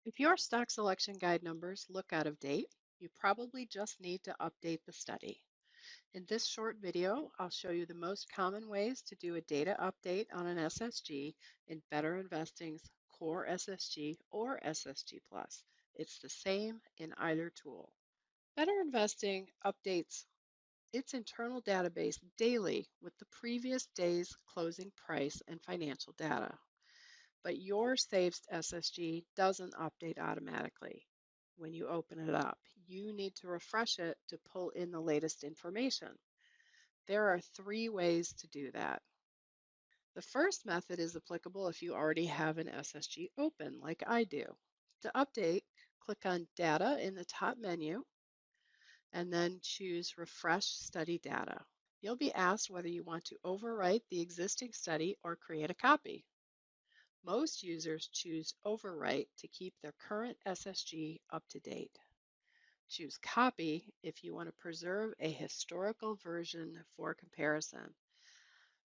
If your stock selection guide numbers look out of date, you probably just need to update the study. In this short video, I'll show you the most common ways to do a data update on an SSG in Better Investing's Core SSG or SSG Plus. It's the same in either tool. Better Investing updates its internal database daily with the previous day's closing price and financial data. But your saved SSG doesn't update automatically. When you open it up, you need to refresh it to pull in the latest information. There are three ways to do that. The first method is applicable if you already have an SSG open, like I do. To update, click on Data in the top menu and then choose Refresh Study Data. You'll be asked whether you want to overwrite the existing study or create a copy. Most users choose overwrite to keep their current SSG up to date. Choose copy if you want to preserve a historical version for comparison.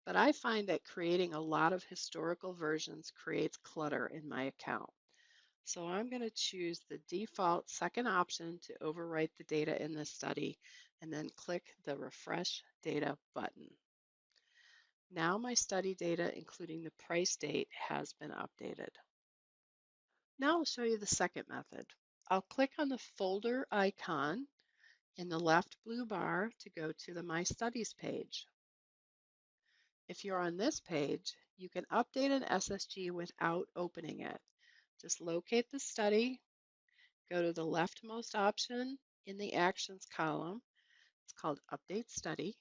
But I find that creating a lot of historical versions creates clutter in my account. So I'm going to choose the default second option to overwrite the data in this study and then click the Refresh Data button. Now my study data, including the price date, has been updated. Now I'll show you the second method. I'll click on the folder icon in the left blue bar to go to the My Studies page. If you're on this page, you can update an SSG without opening it. Just locate the study, go to the leftmost option in the Actions column. It's called Update Study.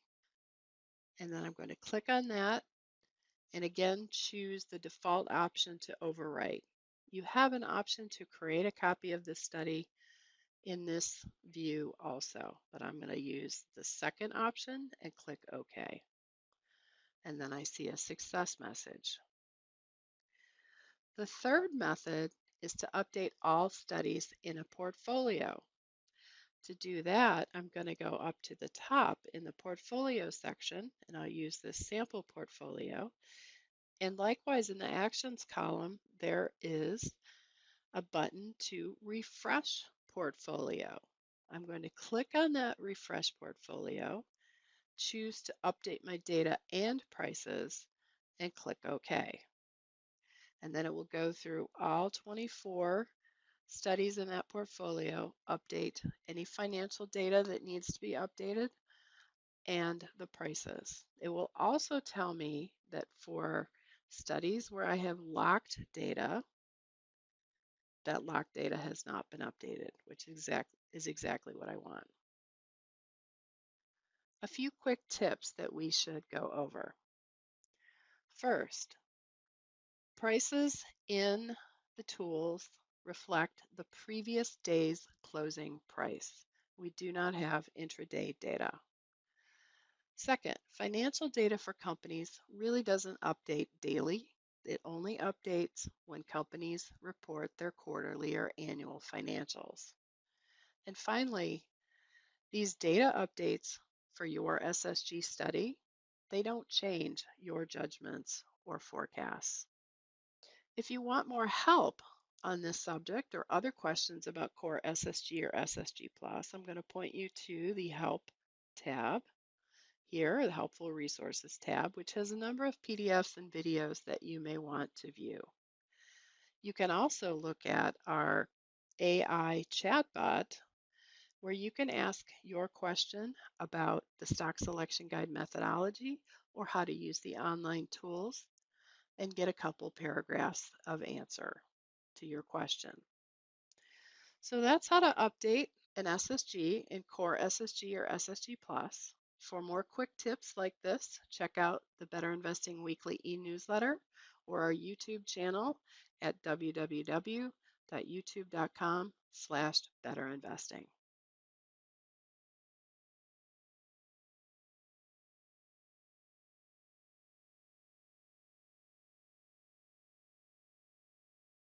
And then I'm going to click on that and again choose the default option to overwrite. You have an option to create a copy of this study in this view also, but I'm going to use the second option and click OK. And then I see a success message. The third method is to update all studies in a portfolio. To do that, I'm going to go up to the top in the portfolio section, and I'll use this sample portfolio. And likewise, in the actions column, there is a button to refresh portfolio. I'm going to click on that refresh portfolio, choose to update my data and prices, and click OK. And then it will go through all 24 studies in that portfolio, update any financial data that needs to be updated, and the prices. It will also tell me that for studies where I have locked data, that locked data has not been updated, which is exactly what I want. A few quick tips that we should go over. First, prices in the tools reflect the previous day's closing price. We do not have intraday data. Second, financial data for companies really doesn't update daily. It only updates when companies report their quarterly or annual financials. And finally, these data updates for your SSG study, they don't change your judgments or forecasts. If you want more help on this subject or other questions about Core SSG or SSG Plus, I'm going to point you to the Help tab here, the Helpful Resources tab, which has a number of PDFs and videos that you may want to view. You can also look at our AI chatbot, where you can ask your question about the stock selection guide methodology or how to use the online tools and get a couple paragraphs of answer to your question. So that's how to update an SSG in Core SSG or SSG Plus. For more quick tips like this, check out the Better Investing Weekly e-newsletter or our YouTube channel at www.youtube.com/betterinvesting.